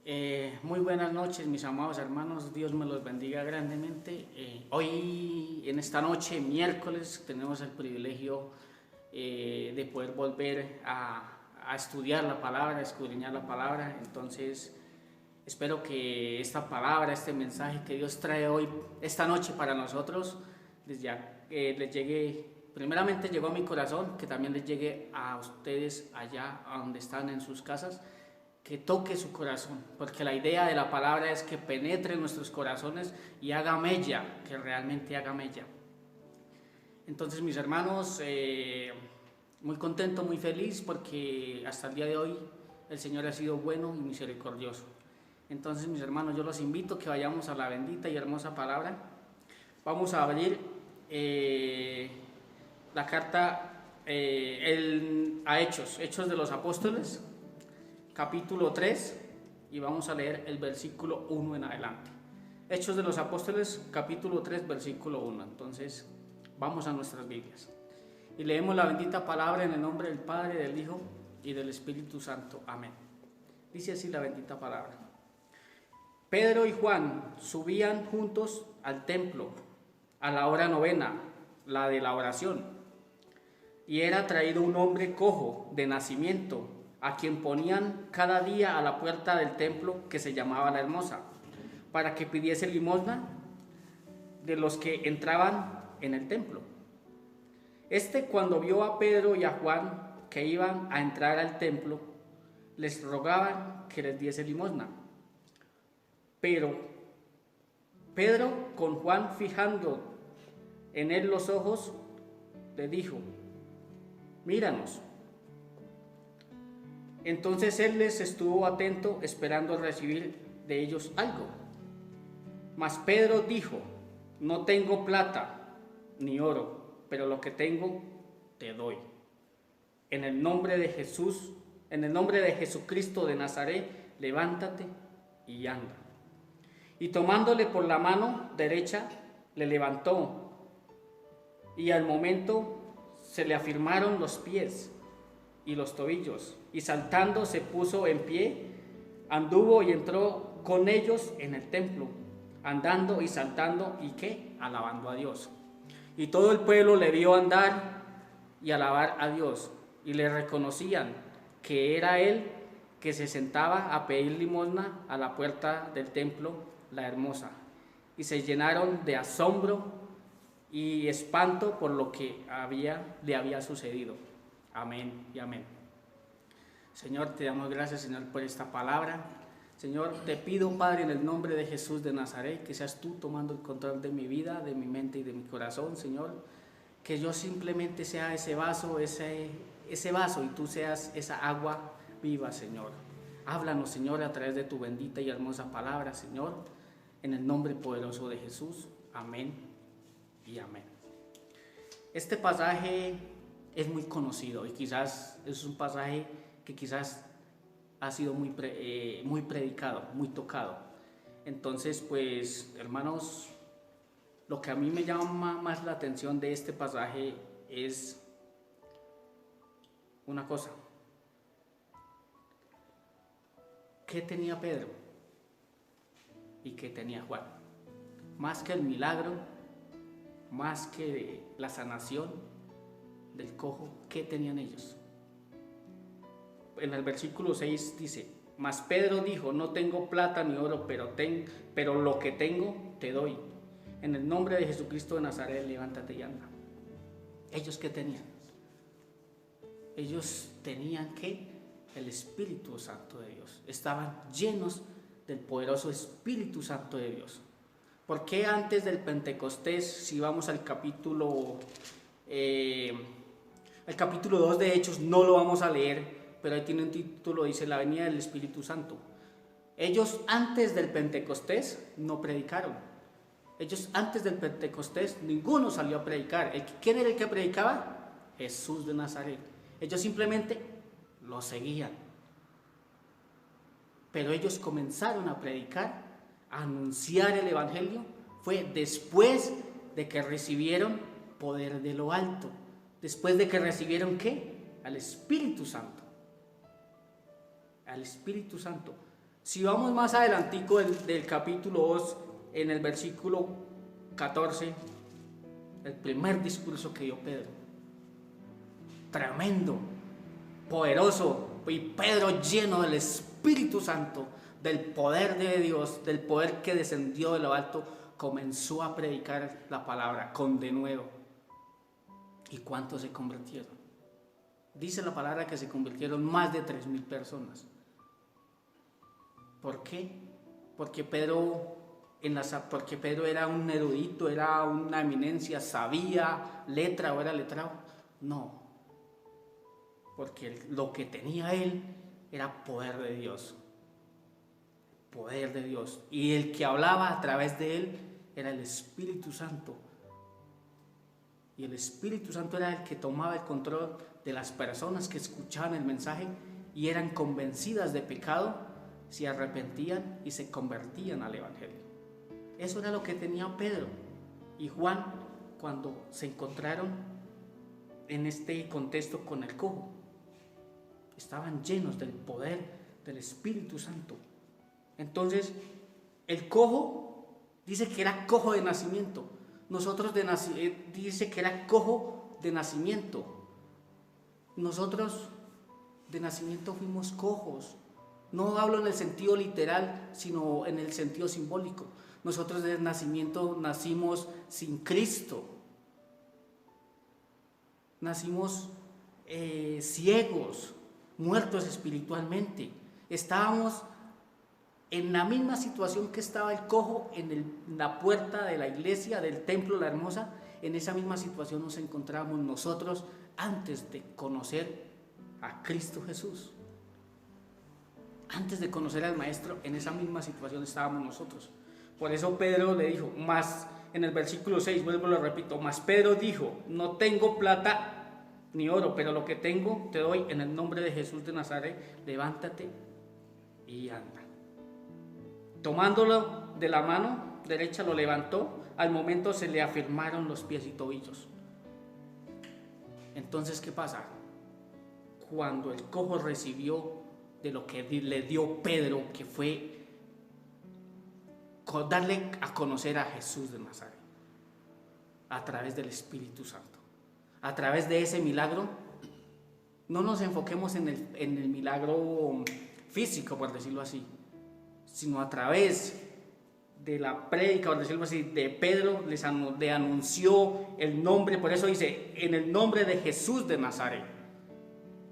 Muy buenas noches, mis amados hermanos, Dios me los bendiga grandemente. Hoy, en esta noche, miércoles, tenemos el privilegio de poder volver a estudiar la palabra, a escudriñar la palabra. Entonces, espero que esta palabra, este mensaje que Dios trae hoy, esta noche para nosotros, les llegue, primeramente llegó a mi corazón, que también les llegue a ustedes allá, a donde están en sus casas, que toque su corazón, porque la idea de la palabra es que penetre en nuestros corazones y haga mella, que realmente haga mella. Entonces, mis hermanos, muy contento, muy feliz, porque hasta el día de hoy el Señor ha sido bueno y misericordioso. Entonces, mis hermanos, yo los invito a que vayamos a la bendita y hermosa palabra. Vamos a abrir la carta a Hechos de los Apóstoles, capítulo 3, y vamos a leer el versículo 1 en adelante. Hechos de los Apóstoles, capítulo 3, versículo 1. Entonces, vamos a nuestras Biblias y leemos la bendita palabra en el nombre del Padre, del Hijo y del Espíritu Santo. Amén. Dice así la bendita palabra. Pedro y Juan subían juntos al templo a la hora novena, la de la oración, y era traído un hombre cojo de nacimiento, a quien ponían cada día a la puerta del templo, que se llamaba La Hermosa, para que pidiese limosna de los que entraban en el templo. Este, cuando vio a Pedro y a Juan que iban a entrar al templo, les rogaban que les diese limosna. Pero Pedro, con Juan fijando en él los ojos, le dijo: míranos. Entonces él les estuvo atento, esperando recibir de ellos algo. Mas Pedro dijo: no tengo plata ni oro, pero lo que tengo te doy. En el nombre de Jesús, en el nombre de Jesucristo de Nazaret, levántate y anda. Y tomándole por la mano derecha, le levantó, y al momento se le afirmaron los pies y los tobillos, y saltando se puso en pie, anduvo y entró con ellos en el templo, andando y saltando y ¿qué? Alabando a Dios. Y todo el pueblo le vio andar y alabar a Dios, y le reconocían que era él que se sentaba a pedir limosna a la puerta del templo, La Hermosa, y se llenaron de asombro y espanto por lo que le había sucedido. Amén y amén. Señor, te damos gracias, Señor, por esta palabra. Señor, te pido, Padre, en el nombre de Jesús de Nazaret, que seas tú tomando el control de mi vida, de mi mente y de mi corazón, Señor. Que yo simplemente sea ese vaso, y tú seas esa agua viva, Señor. Háblanos, Señor, a través de tu bendita y hermosa palabra, Señor, en el nombre poderoso de Jesús. Amén y amén. Este pasaje es muy conocido y quizás es un pasaje que quizás ha sido muy predicado, muy tocado. Entonces, pues, hermanos, lo que a mí me llama más la atención de este pasaje es una cosa. ¿Qué tenía Pedro y qué tenía Juan? Más que el milagro, más que la sanación del cojo, ¿qué tenían ellos? En el versículo 6 dice: mas Pedro dijo: no tengo plata ni oro, pero lo que tengo te doy. En el nombre de Jesucristo de Nazaret, levántate y anda. ¿Ellos qué tenían? Ellos tenían ¿qué? El Espíritu Santo de Dios. Estaban llenos del poderoso Espíritu Santo de Dios. ¿Por qué antes del Pentecostés, si vamos al capítulo 2 de Hechos, no lo vamos a leer, pero ahí tiene un título, dice la venida del Espíritu Santo? Ellos antes del Pentecostés no predicaron. Ellos antes del Pentecostés ninguno salió a predicar. ¿Quién era el que predicaba? Jesús de Nazaret. Ellos simplemente lo seguían. Pero ellos comenzaron a predicar, a anunciar el Evangelio, fue después de que recibieron poder de lo alto. Después de que recibieron ¿qué? Al Espíritu Santo. Al Espíritu Santo. Si vamos más adelantico del capítulo 2, en el versículo 14, el primer discurso que dio Pedro, tremendo, poderoso, y Pedro lleno del Espíritu Santo, del poder de Dios, del poder que descendió de lo alto, comenzó a predicar la palabra con denuedo. ¿Y cuántos se convirtieron? Dice la palabra que se convirtieron más de 3,000 personas. ¿Por qué? Porque Pedro era un erudito, era una eminencia, sabía letra o era letrado. No, porque lo que tenía él era poder de Dios. Poder de Dios. Y el que hablaba a través de él era el Espíritu Santo. Y el Espíritu Santo era el que tomaba el control de las personas que escuchaban el mensaje y eran convencidas de pecado, se arrepentían y se convertían al Evangelio. Eso era lo que tenía Pedro y Juan cuando se encontraron en este contexto con el cojo. Estaban llenos del poder del Espíritu Santo. Entonces, el cojo dice que era cojo de nacimiento. Nosotros dice que era cojo de nacimiento. Nosotros de nacimiento fuimos cojos. No hablo en el sentido literal, sino en el sentido simbólico. Nosotros de nacimiento nacimos sin Cristo. Nacimos ciegos, muertos espiritualmente. Estábamos en la misma situación que estaba el cojo en la puerta de la iglesia, del templo La Hermosa. En esa misma situación nos encontrábamos nosotros antes de conocer a Cristo Jesús. Antes de conocer al Maestro, en esa misma situación estábamos nosotros. Por eso Pedro le dijo, más en el versículo 6, vuelvo lo repito, más Pedro dijo, no tengo plata ni oro, pero lo que tengo te doy en el nombre de Jesús de Nazaret, levántate y anda. Tomándolo de la mano derecha lo levantó, al momento se le afirmaron los pies y tobillos. Entonces, ¿qué pasa? Cuando el cojo recibió de lo que le dio Pedro, que fue darle a conocer a Jesús de Nazaret, a través del Espíritu Santo, a través de ese milagro, no nos enfoquemos en el milagro físico, por decirlo así, sino a través de la prédica, por decirlo así, de Pedro, le anunció el nombre, por eso dice, en el nombre de Jesús de Nazaret,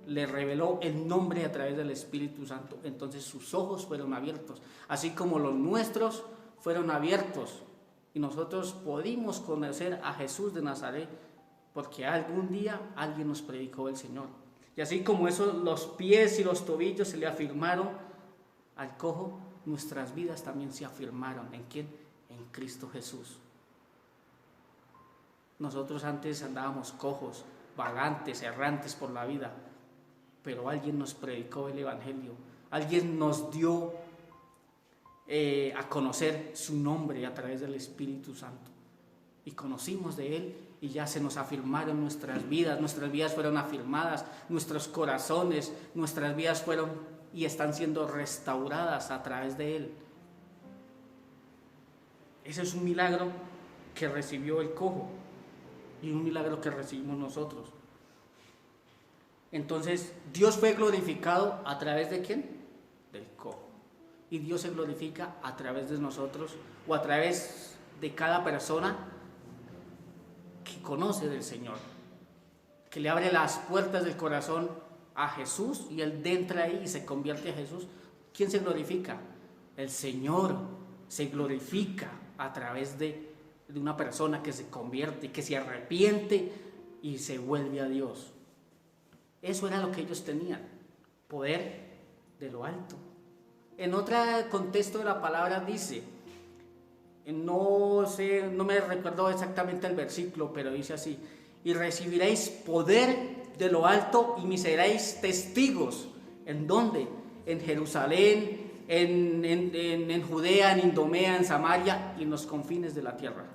le reveló el nombre a través del Espíritu Santo. Entonces sus ojos fueron abiertos, así como los nuestros fueron abiertos, y nosotros pudimos conocer a Jesús de Nazaret, porque algún día alguien nos predicó el Señor. Y así como eso, los pies y los tobillos se le afirmaron al cojo, nuestras vidas también se afirmaron. ¿En quién? En Cristo Jesús. Nosotros antes andábamos cojos, vagantes, errantes por la vida, pero alguien nos predicó el Evangelio, alguien nos dio a conocer su nombre a través del Espíritu Santo, y conocimos de Él, y ya se nos afirmaron nuestras vidas fueron afirmadas, nuestros corazones, nuestras vidas fueron y están siendo restauradas a través de Él. Ese es un milagro que recibió el cojo y un milagro que recibimos nosotros. Entonces, Dios fue glorificado a través de ¿quién? Del cojo. Y Dios se glorifica a través de nosotros, o a través de cada persona que conoce del Señor, que le abre las puertas del corazón a Jesús, y él entra ahí y se convierte a Jesús. ¿Quién se glorifica? El Señor se glorifica a través de una persona que se convierte, que se arrepiente y se vuelve a Dios. Eso era lo que ellos tenían, poder de lo alto. En otro contexto de la palabra dice, no me recuerdo exactamente el versículo, pero dice así: y recibiréis poder de lo alto y me seréis testigos. ¿En dónde? En Jerusalén, en Judea, en Idumea, en Samaria y en los confines de la tierra.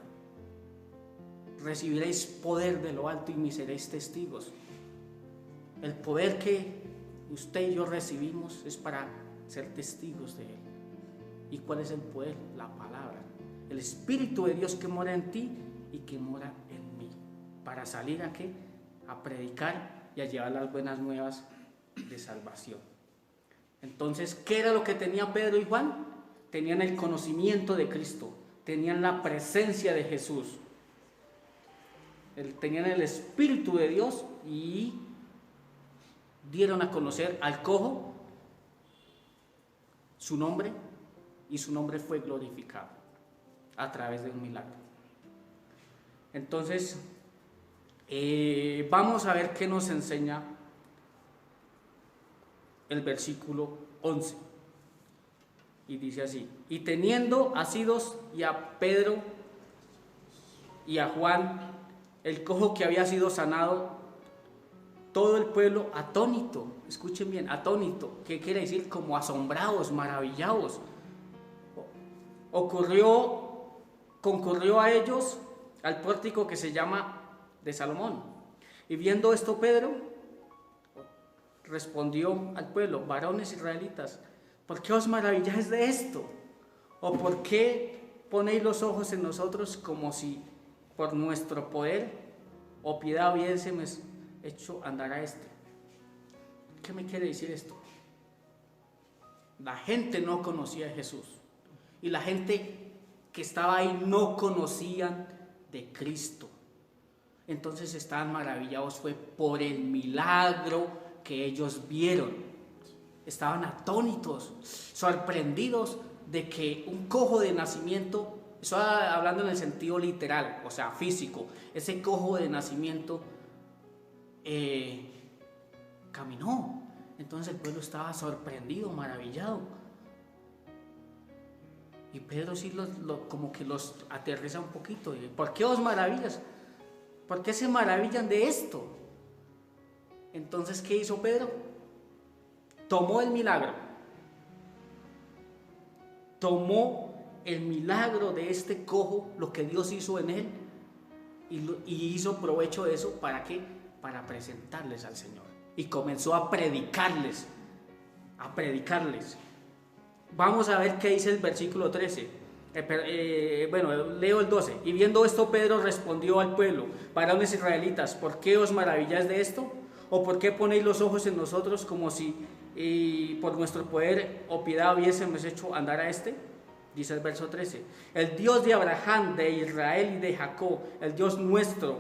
Recibiréis poder de lo alto y me seréis testigos. El poder que usted y yo recibimos es para ser testigos de Él. ¿Y cuál es el poder? La palabra. El Espíritu de Dios que mora en ti y que mora en mí. Para salir ¿a qué? A predicar y a llevar las buenas nuevas de salvación. Entonces, ¿qué era lo que tenía Pedro y Juan? Tenían el conocimiento de Cristo, tenían la presencia de Jesús, tenían el Espíritu de Dios y dieron a conocer al cojo su nombre, y su nombre fue glorificado a través de un milagro. Entonces, vamos a ver qué nos enseña el versículo 11. Y dice así: y teniendo asidos y a Pedro y a Juan, el cojo que había sido sanado, todo el pueblo atónito, escuchen bien, atónito, ¿qué quiere decir? Como asombrados, maravillados. Concurrió a ellos al pórtico que se llama de Salomón. Y viendo esto, Pedro respondió al pueblo: varones israelitas, ¿por qué os maravilláis de esto? ¿O por qué ponéis los ojos en nosotros como si por nuestro poder o piedad hubiésemos hecho andar a este? ¿Qué me quiere decir esto? La gente no conocía a Jesús, y la gente que estaba ahí no conocían de Cristo. Entonces estaban maravillados, fue por el milagro que ellos vieron. Estaban atónitos, sorprendidos de que un cojo de nacimiento, estoy hablando en el sentido literal, o sea, físico, ese cojo de nacimiento caminó. Entonces el pueblo estaba sorprendido, maravillado. Y Pedro sí como que los aterriza un poquito. ¿Por qué os maravillas? ¿Por qué se maravillan de esto? Entonces, ¿qué hizo Pedro? Tomó el milagro. Tomó el milagro de este cojo, lo que Dios hizo en él, y hizo provecho de eso. ¿Para qué? Para presentarles al Señor. Y comenzó a predicarles. Vamos a ver qué dice el versículo 13. Leo el 12. Y viendo esto, Pedro respondió al pueblo: varones israelitas, ¿por qué os maravilláis de esto? ¿O por qué ponéis los ojos en nosotros como si por nuestro poder o piedad hubiésemos hecho andar a este? Dice el verso 13: el Dios de Abraham, de Israel y de Jacob, el Dios nuestro,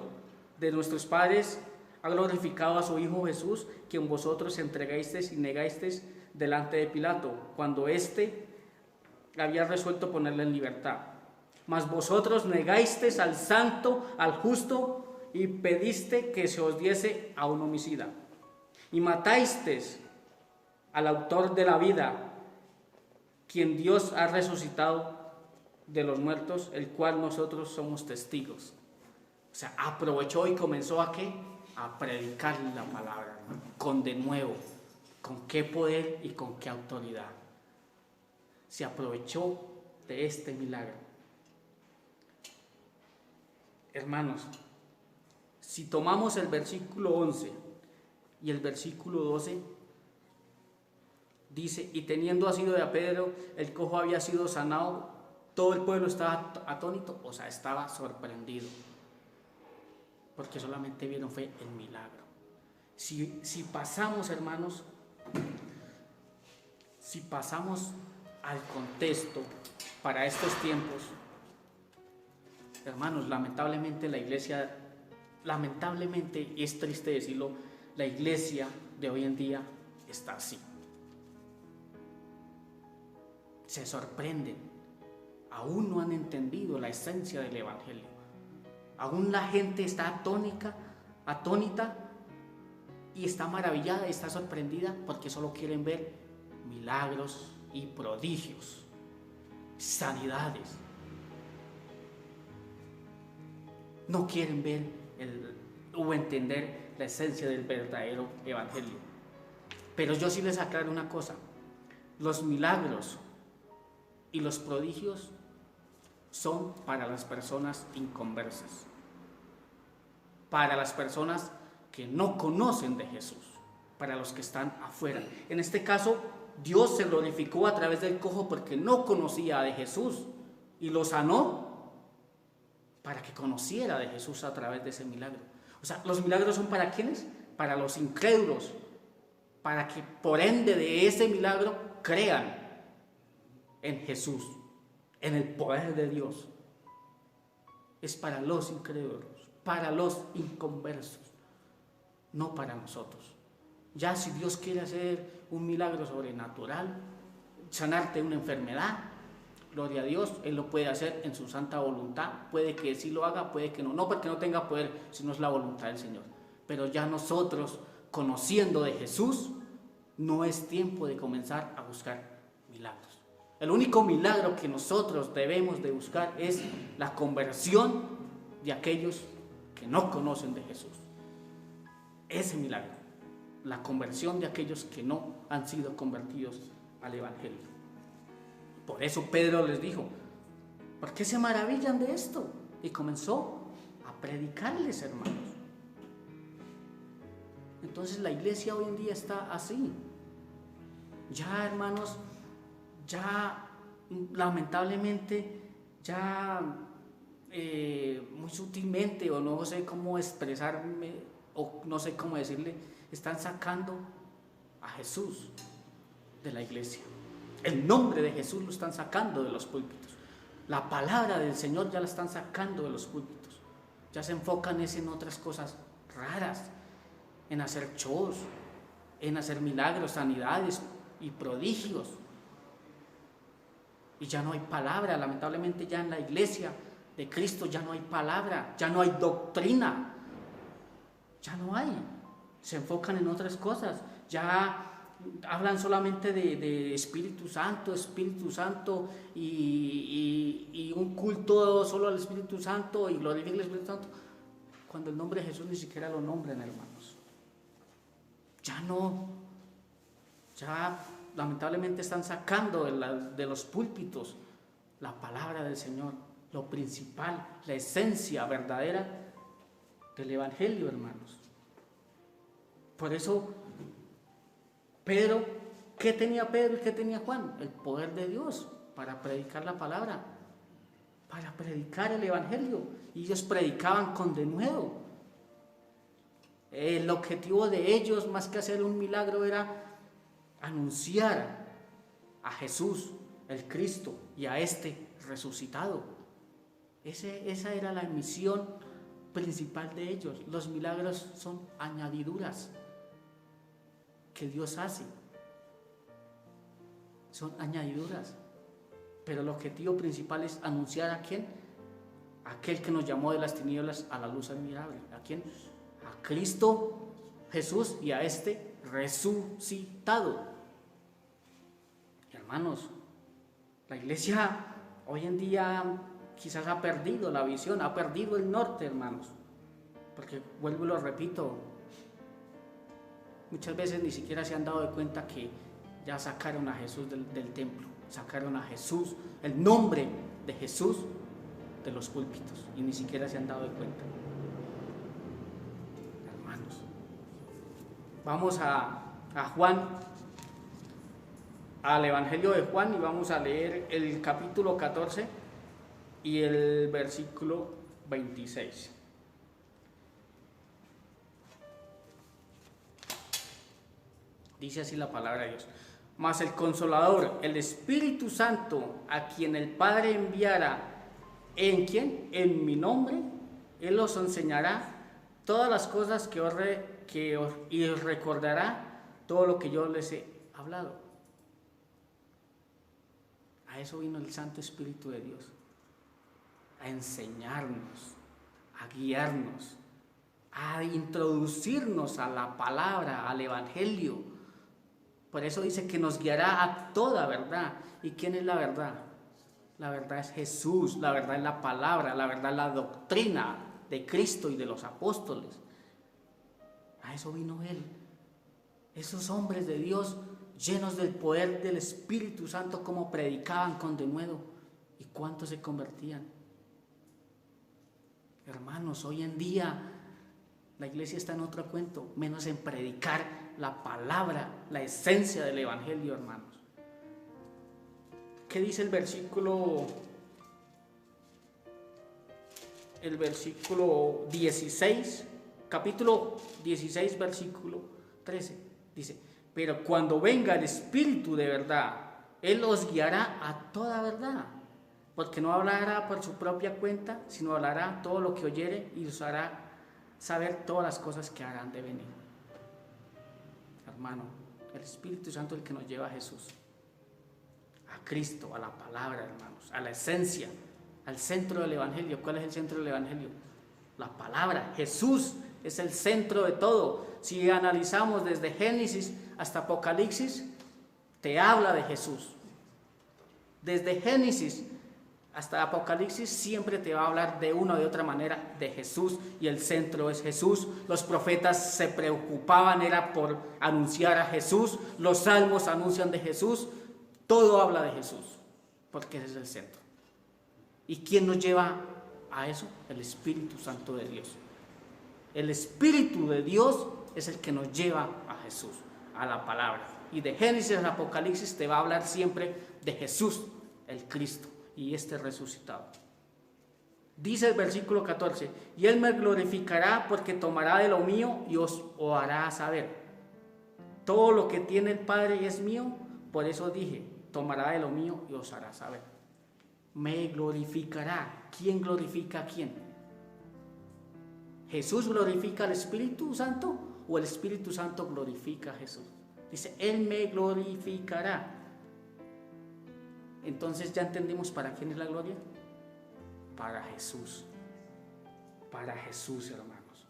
de nuestros padres, ha glorificado a su Hijo Jesús, quien vosotros entregasteis y negasteis delante de Pilato, cuando éste había resuelto ponerle en libertad. Mas vosotros negasteis al santo, al justo, y pediste que se os diese a un homicida. Y matasteis al autor de la vida, quien Dios ha resucitado de los muertos, el cual nosotros somos testigos. O sea, aprovechó y comenzó ¿a qué? A predicar la palabra, con de nuevo. ¿Con qué poder y con qué autoridad? Se aprovechó de este milagro. Hermanos, si tomamos el versículo 11 y el versículo 12, dice: y teniendo asido de a Pedro, el cojo había sido sanado, todo el pueblo estaba atónito, o sea, estaba sorprendido, porque solamente vieron fue el milagro. Si pasamos, hermanos, si pasamos al contexto para estos tiempos, hermanos, lamentablemente la iglesia, lamentablemente, es triste decirlo, la iglesia de hoy en día está así. Se sorprenden, aún no han entendido la esencia del evangelio. Aún la gente está atónita y está maravillada, está sorprendida, porque solo quieren ver milagros y prodigios, sanidades. No quieren ver o entender la esencia del verdadero evangelio. Pero yo sí les aclaro una cosa: los milagros y los prodigios son para las personas inconversas, para las personas que no conocen de Jesús. para los que están afuera. En este caso, Dios se glorificó a través del cojo porque no conocía de Jesús y lo sanó para que conociera de Jesús a través de ese milagro. O sea, los milagros son ¿para quiénes? Para los incrédulos, para que por ende de ese milagro crean en Jesús, en el poder de Dios. Es para los incrédulos, para los inconversos, no para nosotros. Ya si Dios quiere hacer un milagro sobrenatural, sanarte de una enfermedad, gloria a Dios, Él lo puede hacer en su santa voluntad. Puede que sí lo haga, puede que no. No porque no tenga poder, sino es la voluntad del Señor. Pero ya nosotros, conociendo de Jesús, no es tiempo de comenzar a buscar milagros. El único milagro que nosotros debemos de buscar es la conversión de aquellos que no conocen de Jesús. Ese milagro, la conversión de aquellos que no han sido convertidos al Evangelio. Por eso Pedro les dijo, ¿por qué se maravillan de esto? Y comenzó a predicarles, hermanos. Entonces la iglesia hoy en día está así. Ya, hermanos, ya lamentablemente, ya muy sutilmente, o no sé cómo expresarme, o no sé cómo decirle, están sacando a Jesús de la iglesia. El nombre de Jesús lo están sacando de los púlpitos. La palabra del Señor ya la están sacando de los púlpitos. Ya se enfocan en otras cosas raras, en hacer shows, en hacer milagros, sanidades y prodigios. Y ya no hay palabra, lamentablemente ya en la iglesia de Cristo ya no hay palabra, ya no hay doctrina, ya no hay. Se enfocan en otras cosas, ya hablan solamente de Espíritu Santo y un culto solo al Espíritu Santo y glorificar al Espíritu Santo, cuando el nombre de Jesús ni siquiera lo nombran, hermanos. Ya no, ya lamentablemente están sacando de los púlpitos la palabra del Señor, lo principal, la esencia verdadera del Evangelio, hermanos. Por eso Pedro, ¿qué tenía Pedro y qué tenía Juan? El poder de Dios para predicar la palabra, para predicar el Evangelio. Y ellos predicaban con denuedo. El objetivo de ellos, más que hacer un milagro, era anunciar a Jesús, el Cristo, y a este resucitado. Esa era la misión principal de ellos. Los milagros son añadiduras que Dios hace. Son añadiduras. Pero el objetivo principal es anunciar a quién, aquel que nos llamó de las tinieblas a la luz admirable. ¿A quién? A Cristo Jesús y a este resucitado. Hermanos, la iglesia hoy en día quizás ha perdido la visión, ha perdido el norte, hermanos. Porque vuelvo y lo repito, muchas veces ni siquiera se han dado de cuenta que ya sacaron a Jesús del templo, sacaron a Jesús, el nombre de Jesús, de los púlpitos, y ni siquiera se han dado de cuenta. Hermanos, vamos a Juan, al Evangelio de Juan, y vamos a leer el capítulo 14 y el versículo 26. Dice así la palabra de Dios: mas el Consolador, el Espíritu Santo, a quien el Padre enviará, ¿en quién? En mi nombre, Él os enseñará todas las cosas y os recordará todo lo que yo les he hablado. A eso vino el Santo Espíritu de Dios, a enseñarnos, a guiarnos, a introducirnos a la palabra, al Evangelio. Por eso dice que nos guiará a toda verdad. ¿Y quién es la verdad? La verdad es Jesús, la verdad es la palabra, la verdad es la doctrina de Cristo y de los apóstoles. A eso vino Él. Esos hombres de Dios llenos del poder del Espíritu Santo, como predicaban con denuedo, y cuántos se convertían. Hermanos, hoy en día la iglesia está en otro cuento, menos en predicar la palabra, la esencia del Evangelio, hermanos. ¿Qué dice el versículo 16, capítulo 16, versículo 13? Dice: pero cuando venga el Espíritu de verdad, Él os guiará a toda verdad, porque no hablará por su propia cuenta, sino hablará todo lo que oyere y os hará saber todas las cosas que harán de venir. Hermano, el Espíritu Santo es el que nos lleva a Jesús, a Cristo, a la palabra, hermanos, a la esencia, al centro del Evangelio. ¿Cuál es el centro del Evangelio? La palabra. Jesús es el centro de todo. Si analizamos desde Génesis hasta Apocalipsis, te habla de Jesús. Desde Génesis hasta Apocalipsis siempre te va a hablar de una o de otra manera de Jesús, y el centro es Jesús. Los profetas se preocupaban, era por anunciar a Jesús. Los salmos anuncian de Jesús. Todo habla de Jesús, porque ese es el centro. ¿Y quién nos lleva a eso? El Espíritu Santo de Dios. El Espíritu de Dios es el que nos lleva a Jesús, a la palabra. Y de Génesis al Apocalipsis te va a hablar siempre de Jesús, el Cristo, y este resucitado. Dice el versículo 14: y Él me glorificará, porque tomará de lo mío y os lo hará saber. Todo lo que tiene el Padre es mío, por eso dije, tomará de lo mío y os hará saber. Me glorificará. ¿Quién glorifica a quién? ¿Jesús glorifica al Espíritu Santo o el Espíritu Santo glorifica a Jesús? Dice, Él me glorificará. Entonces ya entendimos para quién es la gloria. Para Jesús. Para Jesús, hermanos.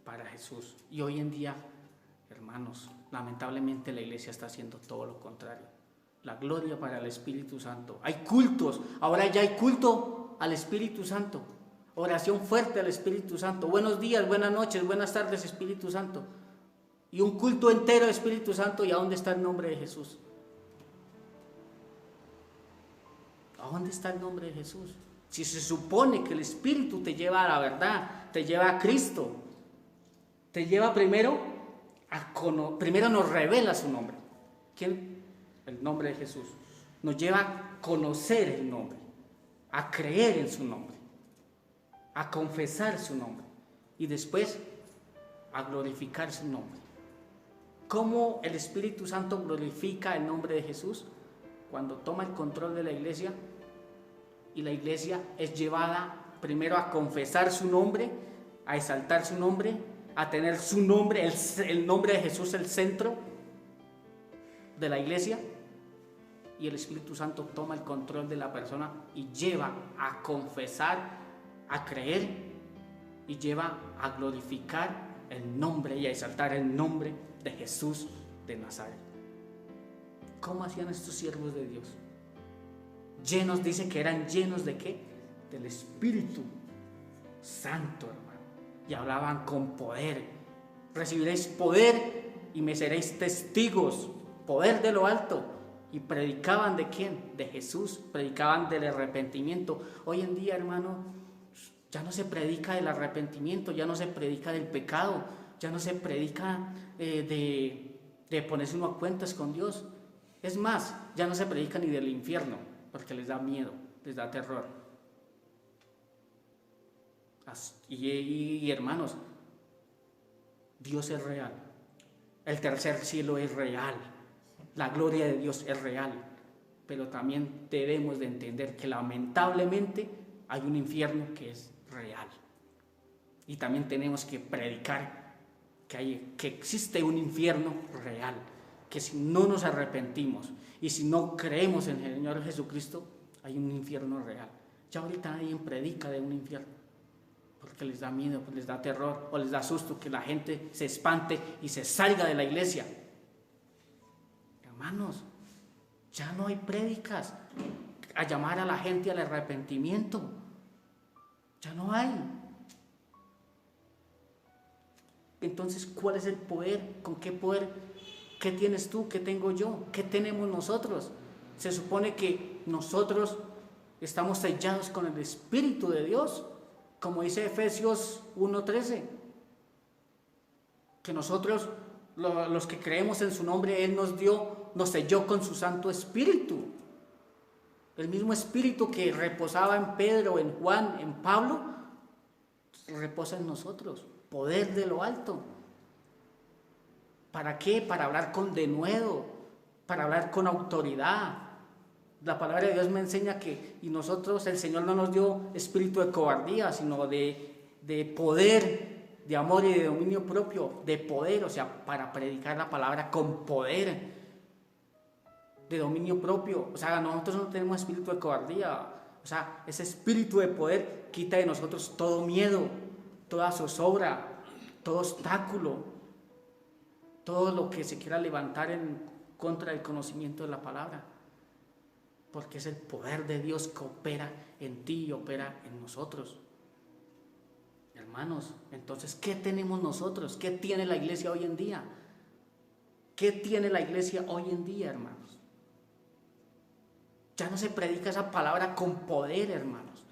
Para Jesús. Y hoy en día, hermanos, lamentablemente la iglesia está haciendo todo lo contrario. La gloria para el Espíritu Santo. Hay cultos. Ahora ya hay culto al Espíritu Santo. Oración fuerte al Espíritu Santo. Buenos días, buenas noches, buenas tardes, Espíritu Santo. Y un culto entero al Espíritu Santo. ¿Y a dónde está el nombre de Jesús? ¿A dónde está el nombre de Jesús? Si se supone que el Espíritu te lleva a la verdad, te lleva a Cristo, te lleva primero nos revela su nombre. ¿Quién? El nombre de Jesús. Nos lleva a conocer el nombre, a creer en su nombre, a confesar su nombre y después a glorificar su nombre. ¿Cómo el Espíritu Santo glorifica el nombre de Jesús? Cuando toma el control de la iglesia, y la iglesia es llevada primero a confesar su nombre, a exaltar su nombre, a tener su nombre, el nombre de Jesús, el centro de la iglesia, y el Espíritu Santo toma el control de la persona y lleva a confesar, a creer, y lleva a glorificar el nombre y a exaltar el nombre de Jesús de Nazaret. ¿Cómo hacían estos siervos de Dios? Llenos, dice que eran llenos de ¿qué? Del Espíritu Santo, hermano. Y hablaban con poder. Recibiréis poder y me seréis testigos. Poder de lo alto. Y predicaban ¿de quién? De Jesús. Predicaban del arrepentimiento. Hoy en día, hermano, ya no se predica del arrepentimiento, ya no se predica del pecado, ya no se predica de ponerse uno a cuentas con Dios. Es más, ya no se predica ni del infierno, porque les da miedo, les da terror. Y hermanos, Dios es real. El tercer cielo es real. La gloria de Dios es real. Pero también debemos de entender que lamentablemente hay un infierno que es real. Y también tenemos que predicar que existe un infierno real. Que si no nos arrepentimos y si no creemos en el Señor Jesucristo, hay un infierno real. Ya ahorita nadie predica de un infierno, porque les da miedo, pues les da terror o les da susto que la gente se espante y se salga de la iglesia. Hermanos, ya no hay prédicas a llamar a la gente al arrepentimiento. Ya no hay. Entonces, ¿cuál es el poder? ¿Con qué poder? ¿Qué tienes tú? ¿Qué tengo yo? ¿Qué tenemos nosotros? Se supone que nosotros estamos sellados con el Espíritu de Dios, como dice Efesios 1:13. que nosotros, los que creemos en su nombre, Él nos selló con su Santo Espíritu. El mismo Espíritu que reposaba en Pedro, en Juan, en Pablo, reposa en nosotros. Poder de lo alto. ¿Para qué? Para hablar con denuedo, para hablar con autoridad. La palabra de Dios me enseña que, y nosotros, el Señor no nos dio espíritu de cobardía, sino de poder, de amor y de dominio propio, de poder, o sea, para predicar la palabra con poder, de dominio propio. O sea, nosotros no tenemos espíritu de cobardía. O sea, ese espíritu de poder quita de nosotros todo miedo, toda zozobra, todo obstáculo, todo lo que se quiera levantar en contra del conocimiento de la palabra. Porque es el poder de Dios que opera en ti y opera en nosotros. Hermanos, entonces, ¿qué tenemos nosotros? ¿Qué tiene la iglesia hoy en día? ¿Qué tiene la iglesia hoy en día, hermanos? Ya no se predica esa palabra con poder, hermanos.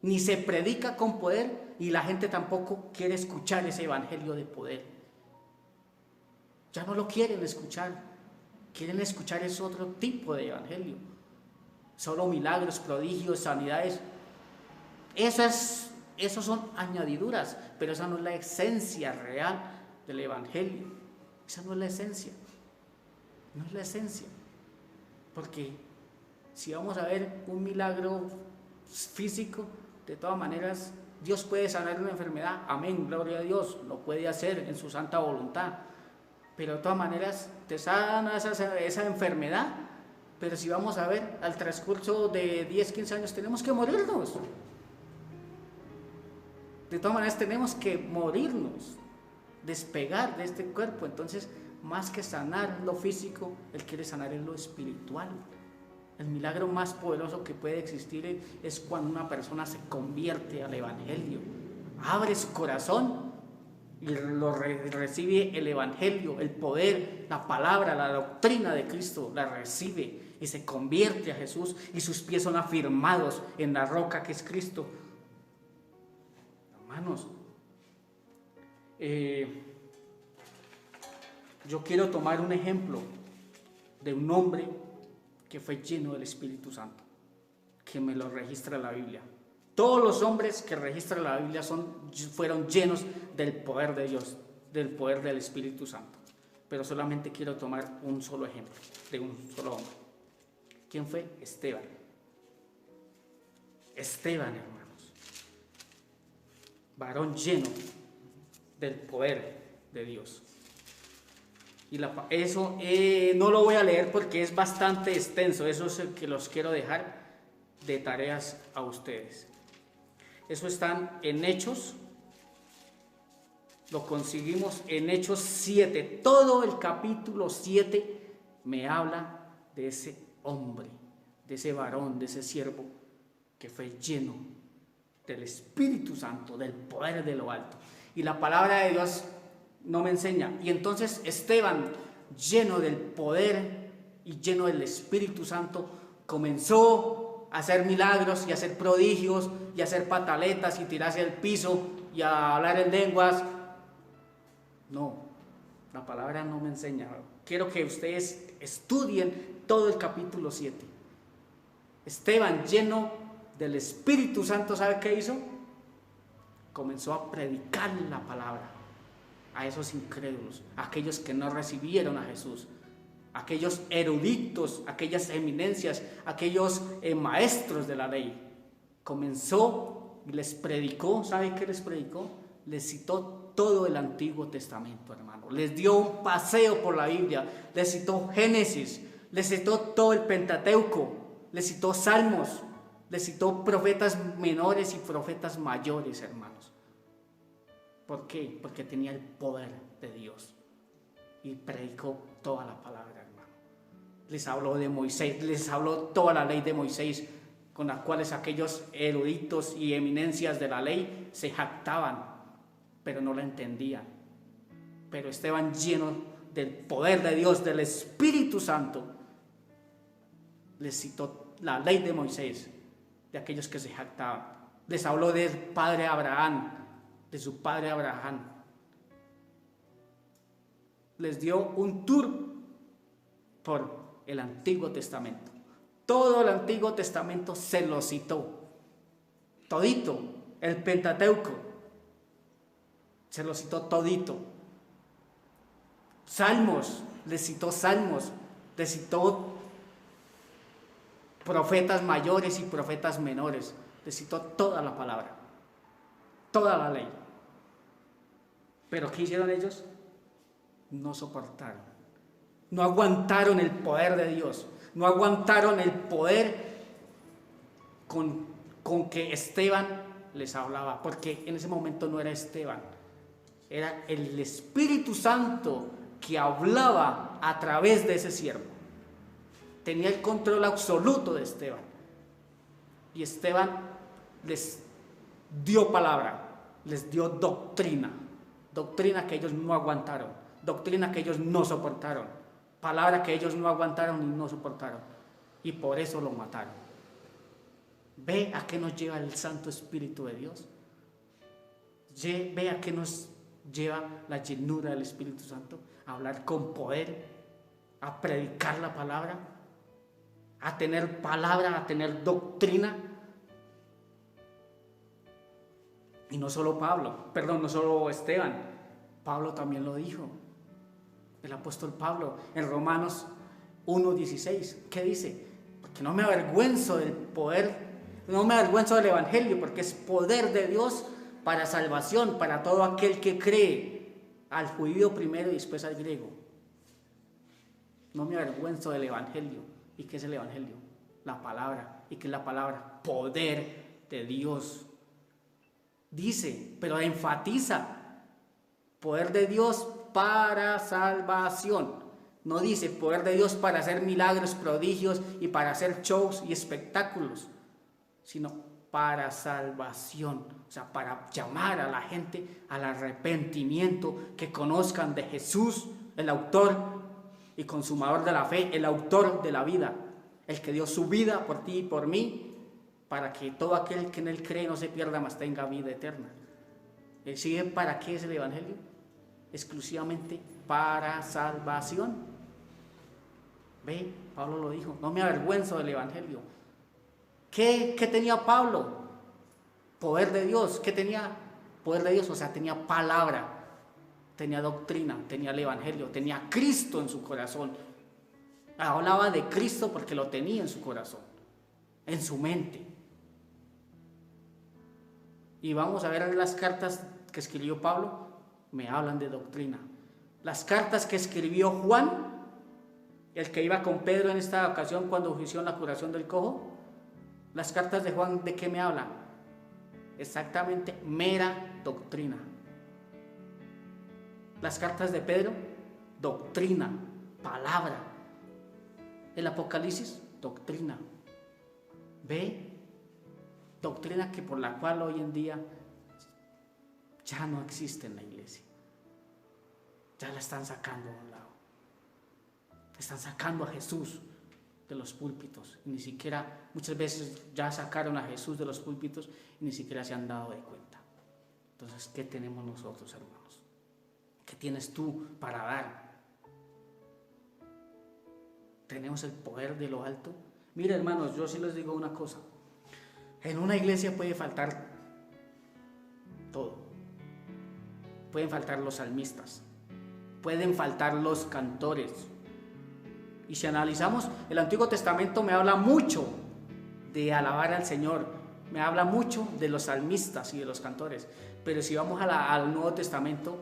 Ni se predica con poder y la gente tampoco quiere escuchar ese evangelio de poder. Ya no lo quieren escuchar. Quieren escuchar ese otro tipo de evangelio. Solo milagros, prodigios, sanidades. Esos son añadiduras, pero esa no es la esencia real del evangelio. Esa no es la esencia. No es la esencia. Porque si vamos a ver un milagro físico, de todas maneras, Dios puede sanar una enfermedad. Amén, gloria a Dios, lo puede hacer en su santa voluntad. Pero de todas maneras te sana esa enfermedad, pero si vamos a ver al transcurso de 10, 15 años tenemos que morirnos. De todas maneras tenemos que morirnos, despegar de este cuerpo. Entonces, más que sanar lo físico, Él quiere sanar en lo espiritual. El milagro más poderoso que puede existir es cuando una persona se convierte al evangelio, abre su corazón y recibe el evangelio, el poder, la palabra, la doctrina de Cristo, la recibe y se convierte a Jesús y sus pies son afirmados en la roca que es Cristo. Hermanos, yo quiero tomar un ejemplo de un hombre que fue lleno del Espíritu Santo, que me lo registra la Biblia. Todos los hombres que registra la Biblia fueron llenos del poder de Dios, del poder del Espíritu Santo. Pero solamente quiero tomar un solo ejemplo de un solo hombre. ¿Quién fue? Esteban. Esteban, hermanos. Varón lleno del poder de Dios. Y eso no lo voy a leer porque es bastante extenso. Eso es el que los quiero dejar de tareas a ustedes. Eso está en Hechos, lo conseguimos en Hechos 7. Todo el capítulo 7 me habla de ese hombre, de ese varón, de ese siervo que fue lleno del Espíritu Santo, del poder de lo alto. Y la palabra de Dios no me enseña. Y entonces Esteban, lleno del poder y lleno del Espíritu Santo, comenzó a hacer milagros y a hacer prodigios y a hacer pataletas y tirarse al piso y a hablar en lenguas. No, la palabra no me enseña. Quiero que ustedes estudien todo el capítulo 7. Esteban, lleno del Espíritu Santo, ¿sabe qué hizo? Comenzó a predicar la palabra a esos incrédulos, a aquellos que no recibieron a Jesús, aquellos eruditos, aquellas eminencias, aquellos maestros de la ley. Comenzó y les predicó. ¿Sabe qué les predicó? Les citó todo el Antiguo Testamento, hermano. Les dio un paseo por la Biblia. Les citó Génesis, les citó todo el Pentateuco, les citó Salmos, les citó profetas menores y profetas mayores, hermanos. ¿Por qué? Porque tenía el poder de Dios y predicó toda la palabra, hermano. Les habló de Moisés, les habló toda la ley de Moisés, con las cuales aquellos eruditos y eminencias de la ley se jactaban, pero no la entendían. Pero Esteban, lleno del poder de Dios, del Espíritu Santo, les citó la ley de Moisés, de aquellos que se jactaban. Les habló del padre Abraham, de su padre Abraham. les dio un tour por el Antiguo Testamento. Todo el Antiguo Testamento se lo citó. Todito, el Pentateuco, se lo citó todito. Salmos, les citó salmos, les citó profetas mayores y profetas menores, les citó toda la palabra, toda la ley. Pero ¿qué hicieron ellos? No soportaron, no aguantaron el poder de Dios, no aguantaron el poder con que Esteban les hablaba, porque en ese momento no era Esteban, era el Espíritu Santo que hablaba a través de ese siervo. Tenía el control absoluto de Esteban, y Esteban les dio palabra, les dio doctrina que ellos no aguantaron, doctrina que ellos no soportaron, palabra que ellos no aguantaron y no soportaron, y por eso lo mataron. ¿Ve a qué nos lleva el Santo Espíritu de Dios? ¿Ve a qué nos lleva la llenura del Espíritu Santo? A hablar con poder, a predicar la palabra, a tener palabra, a tener doctrina. Y no solo no solo Esteban, Pablo también lo dijo. El apóstol Pablo en Romanos 1:16, ¿qué dice? Porque no me avergüenzo del poder, no me avergüenzo del evangelio, porque es poder de Dios para salvación, para todo aquel que cree, al judío primero y después al griego. No me avergüenzo del evangelio. ¿Y qué es el evangelio? La palabra. ¿Y qué es la palabra? Poder de Dios. Dice, pero enfatiza, poder de Dios para salvación. No dice poder de Dios para hacer milagros, prodigios y para hacer shows y espectáculos, sino para salvación, o sea, para llamar a la gente al arrepentimiento, que conozcan de Jesús, el autor y consumador de la fe, el autor de la vida, el que dio su vida por ti y por mí, para que todo aquel que en él cree no se pierda, mas tenga vida eterna. ¿Sí? ¿Para qué es el evangelio? Exclusivamente para salvación. Ve, Pablo lo dijo, no me avergüenzo del evangelio. ¿Qué tenía Pablo? Poder de Dios. ¿Qué tenía? Poder de Dios, o sea, tenía palabra, tenía doctrina, tenía el evangelio, tenía Cristo en su corazón. Hablaba de Cristo porque lo tenía en su corazón, en su mente. Y vamos a ver las cartas que escribió Pablo, me hablan de doctrina. Las cartas que escribió Juan, el que iba con Pedro en esta ocasión cuando hicieron la curación del cojo, las cartas de Juan, ¿de qué me hablan? Exactamente, mera doctrina. Las cartas de Pedro, doctrina, palabra. El Apocalipsis, doctrina. ¿Ve? Doctrina que por la cual hoy en día ya no existe en la iglesia. Ya la están sacando a un lado. Están sacando a Jesús de los púlpitos. Y ni siquiera, muchas veces ya sacaron a Jesús de los púlpitos y ni siquiera se han dado de cuenta. Entonces, ¿qué tenemos nosotros, hermanos? ¿Qué tienes tú para dar? ¿Tenemos el poder de lo alto? Mira, hermanos, yo sí les digo una cosa. En una iglesia puede faltar todo. Pueden faltar los salmistas, pueden faltar los cantores. Y si analizamos, el Antiguo Testamento me habla mucho de alabar al Señor, me habla mucho de los salmistas y de los cantores. Pero si vamos al Nuevo Testamento,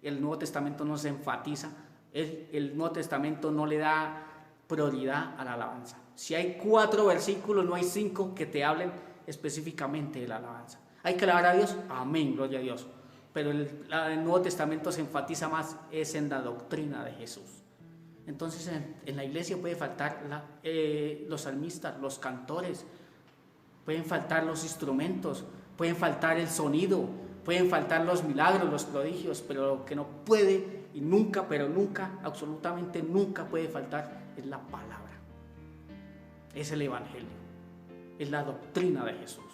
el Nuevo Testamento no se enfatiza, el Nuevo Testamento no le da prioridad a la alabanza. Si hay 4 versículos, no hay 5 que te hablen específicamente de la alabanza. ¿Hay que alabar a Dios? Amén, gloria a Dios. Pero el Nuevo Testamento se enfatiza más es en la doctrina de Jesús. Entonces en la iglesia puede faltar los salmistas, los cantores, pueden faltar los instrumentos, pueden faltar el sonido, pueden faltar los milagros, los prodigios, pero lo que no puede y nunca, pero nunca, absolutamente nunca puede faltar es la palabra. Es el evangelio, es la doctrina de Jesús,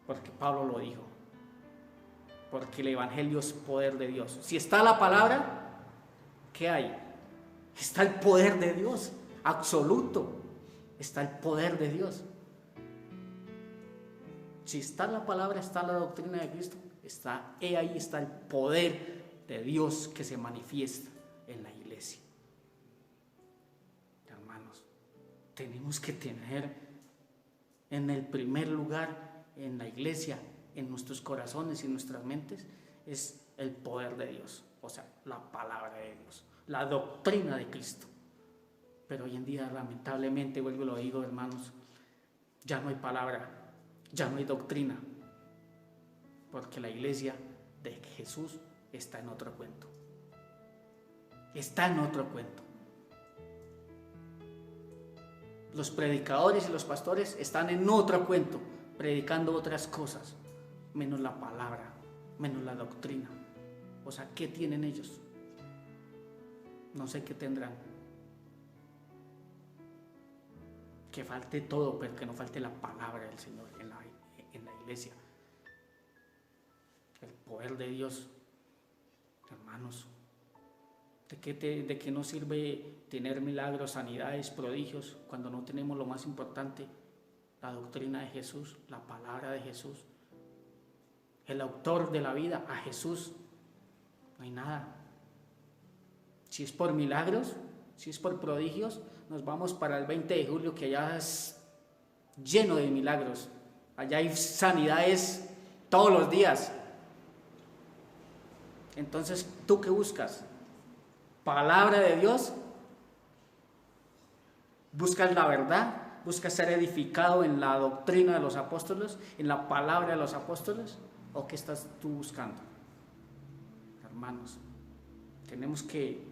porque Pablo lo dijo. porque el evangelio es poder de Dios. Si está la palabra, ¿qué hay? Está el poder de Dios, absoluto. Está el poder de Dios. Si está la palabra, está la doctrina de Cristo, ahí está el poder de Dios que se manifiesta en la iglesia. Hermanos, tenemos que tener en el primer lugar en la iglesia, en nuestros corazones y nuestras mentes, es el poder de Dios, o sea, la palabra de Dios, la doctrina de Cristo. Pero hoy en día, lamentablemente, vuelvo y lo digo, hermanos, ya no hay palabra, ya no hay doctrina, porque la iglesia de Jesús está en otro cuento. Está en otro cuento. Los predicadores y los pastores están en otro cuento, predicando otras cosas, menos la palabra, menos la doctrina. O sea, ¿qué tienen ellos? No sé qué tendrán. Que falte todo, pero que no falte la palabra del Señor en la iglesia. El poder de Dios, hermanos. ¿De qué nos sirve tener milagros, sanidades, prodigios, cuando no tenemos lo más importante? La doctrina de Jesús, la palabra de Jesús, el autor de la vida, a Jesús. No hay nada. Si es por milagros, si es por prodigios, nos vamos para el 20 de julio, que allá es lleno de milagros. Allá hay sanidades todos los días. Entonces, ¿tú qué buscas? ¿Palabra de Dios? ¿Buscas la verdad? ¿Buscas ser edificado en la doctrina de los apóstoles, en la palabra de los apóstoles? ¿O qué estás tú buscando? Hermanos, tenemos que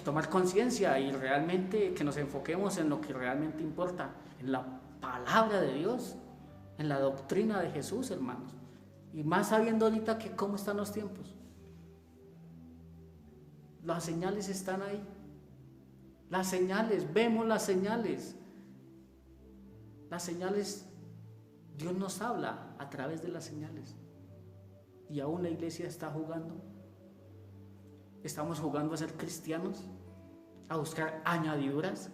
tomar conciencia y realmente que nos enfoquemos en lo que realmente importa, en la palabra de Dios, en la doctrina de Jesús, hermanos. Y más sabiendo ahorita que cómo están los tiempos. Las señales están ahí. Las señales, vemos las señales. Las señales, Dios nos habla a través de las señales. Y aún la iglesia está jugando. Estamos jugando a ser cristianos, a buscar añadiduras,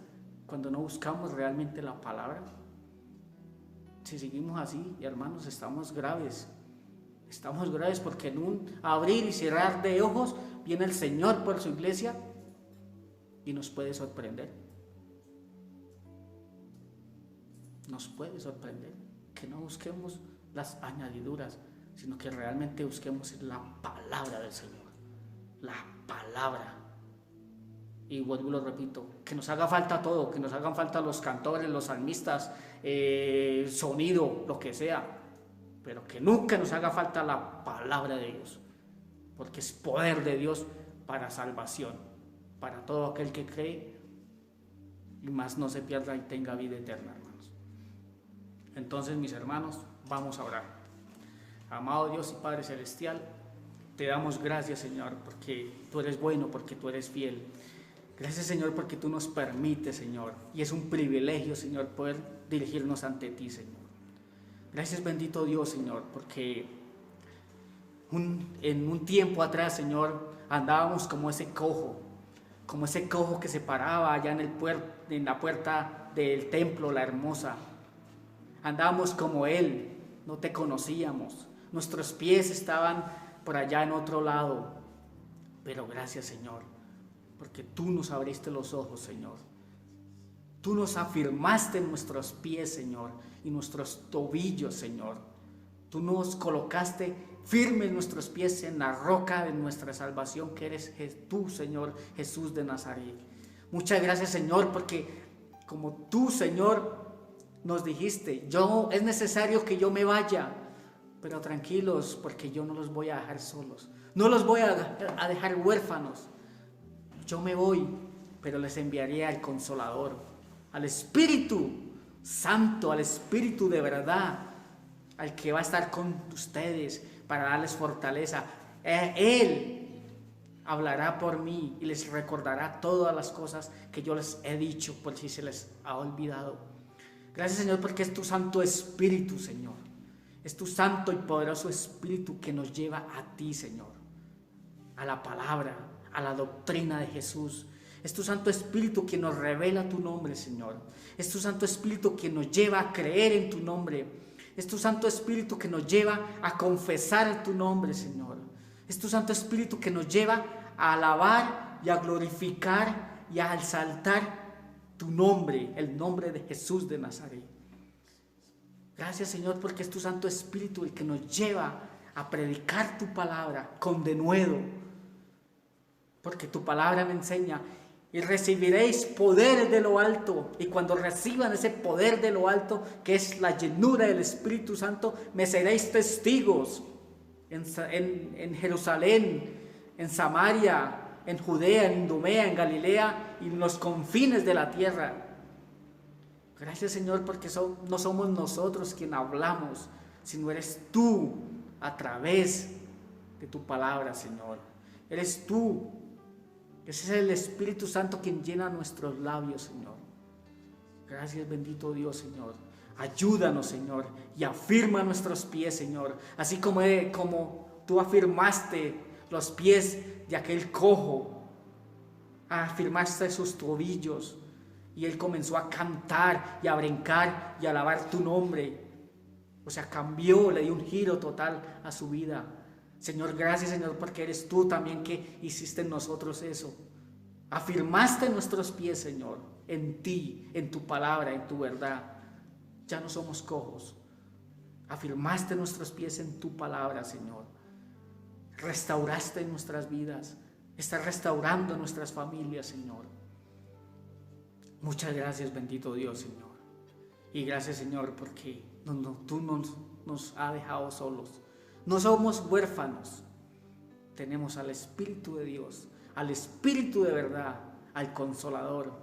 cuando no buscamos realmente la palabra. Si seguimos así, hermanos, estamos graves. Estamos graves porque en un abrir y cerrar de ojos viene el Señor por su iglesia y nos puede sorprender. Nos puede sorprender que no busquemos las añadiduras, sino que realmente busquemos la palabra del Señor. La palabra. Y vuelvo y lo repito, que nos haga falta todo, que nos hagan falta los cantores, los salmistas, sonido, lo que sea, pero que nunca nos haga falta la palabra de Dios, porque es poder de Dios para salvación, para todo aquel que cree, y más no se pierda y tenga vida eterna, hermanos. Entonces, mis hermanos, vamos a orar. Amado Dios y Padre Celestial, te damos gracias, Señor, porque tú eres bueno, porque tú eres fiel. Gracias, Señor, porque tú nos permites, Señor, y es un privilegio, Señor, poder dirigirnos ante ti, Señor. Gracias, bendito Dios, Señor, porque en un tiempo atrás, Señor, andábamos como ese cojo que se paraba allá en la puerta del templo, la hermosa. Andábamos como él, no te conocíamos, nuestros pies estaban por allá en otro lado, pero gracias, Señor, porque tú nos abriste los ojos, Señor. Tú nos afirmaste en nuestros pies, Señor, y nuestros tobillos, Señor. Tú nos colocaste firmes nuestros pies en la roca de nuestra salvación, que eres tú, Señor, Jesús de Nazaret. Muchas gracias, Señor, porque como tú, Señor, nos dijiste, es necesario que yo me vaya, pero tranquilos, porque yo no los voy a dejar solos, no los voy a dejar huérfanos. Yo me voy, pero les enviaré al Consolador, al Espíritu Santo, al Espíritu de verdad, al que va a estar con ustedes para darles fortaleza. Él hablará por mí y les recordará todas las cosas que yo les he dicho, por si se les ha olvidado. Gracias, Señor, porque es tu Santo Espíritu, Señor. Es tu santo y poderoso Espíritu que nos lleva a ti, Señor, a la palabra, a la doctrina de Jesús. Es tu Santo Espíritu quien nos revela tu nombre, Señor. Es tu Santo Espíritu quien nos lleva a creer en tu nombre. Es tu Santo Espíritu que nos lleva a confesar tu nombre, Señor. Es tu Santo Espíritu que nos lleva a alabar y a glorificar y a exaltar tu nombre, el nombre de Jesús de Nazaret. Gracias, Señor, porque es tu Santo Espíritu el que nos lleva a predicar tu palabra con denuedo. Porque tu palabra me enseña: y recibiréis poder de lo alto. Y cuando reciban ese poder de lo alto, que es la llenura del Espíritu Santo, me seréis testigos en Jerusalén, en Samaria, en Judea, en Idumea, en Galilea y en los confines de la tierra. Gracias, Señor, porque no somos nosotros quien hablamos, sino eres tú a través de tu palabra, Señor. Eres tú. Ese es el Espíritu Santo quien llena nuestros labios, Señor. Gracias, bendito Dios, Señor. Ayúdanos, Señor, y afirma nuestros pies, Señor. Así como tú afirmaste los pies de aquel cojo, afirmaste sus tobillos, y él comenzó a cantar y a brincar y a alabar tu nombre. O sea, cambió, le dio un giro total a su vida. Señor, gracias, Señor, porque eres tú también que hiciste en nosotros eso. Afirmaste nuestros pies, Señor, en ti, en tu palabra, en tu verdad. Ya no somos cojos. Afirmaste nuestros pies en tu palabra, Señor. Restauraste nuestras vidas. Estás restaurando nuestras familias, Señor. Muchas gracias, bendito Dios, Señor. Y gracias, Señor, porque tú nos has dejado solos. No somos huérfanos. Tenemos al Espíritu de Dios, al Espíritu de verdad, al Consolador,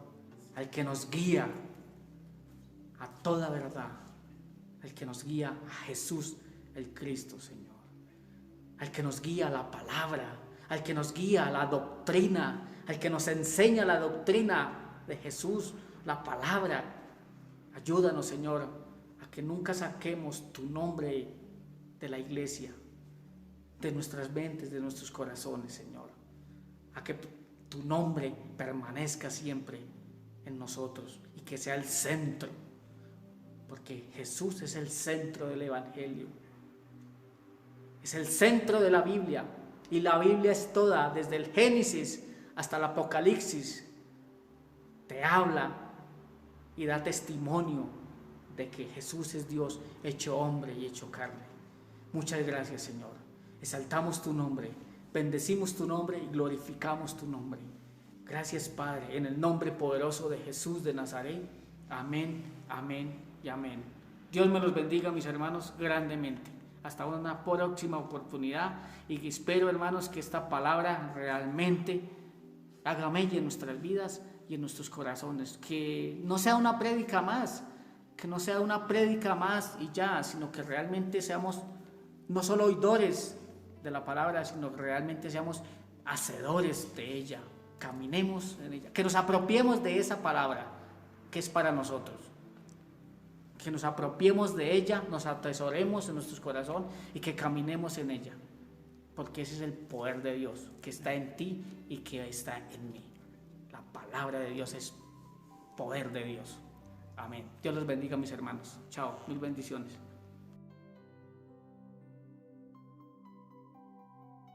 al que nos guía a toda verdad, al que nos guía a Jesús el Cristo, Señor, al que nos guía a la palabra, al que nos guía a la doctrina, al que nos enseña la doctrina de Jesús, la palabra. Ayúdanos, Señor, a que nunca saquemos tu nombre de la iglesia, de nuestras mentes, de nuestros corazones, Señor. A que tu nombre permanezca siempre en nosotros y que sea el centro, porque Jesús es el centro del Evangelio, es el centro de la Biblia, y la Biblia es toda, desde el Génesis hasta el Apocalipsis, te habla y da testimonio de que Jesús es Dios hecho hombre y hecho carne. Muchas gracias, Señor. Exaltamos tu nombre, bendecimos tu nombre y glorificamos tu nombre. Gracias, Padre, en el nombre poderoso de Jesús de Nazaret. Amén, amén y amén. Dios me los bendiga, mis hermanos, grandemente. Hasta una próxima oportunidad, y que espero, hermanos, que esta palabra realmente haga mella en nuestras vidas y en nuestros corazones. Que no sea una prédica más, que no sea una prédica más y ya, sino que realmente seamos no solo oidores de la palabra, sino que realmente seamos hacedores de ella, caminemos en ella, que nos apropiemos de esa palabra que es para nosotros, que nos apropiemos de ella, nos atesoremos en nuestro corazón y que caminemos en ella, porque ese es el poder de Dios que está en ti y que está en mí. La palabra de Dios es poder de Dios. Amén. Dios los bendiga, mis hermanos. Chao, mil bendiciones.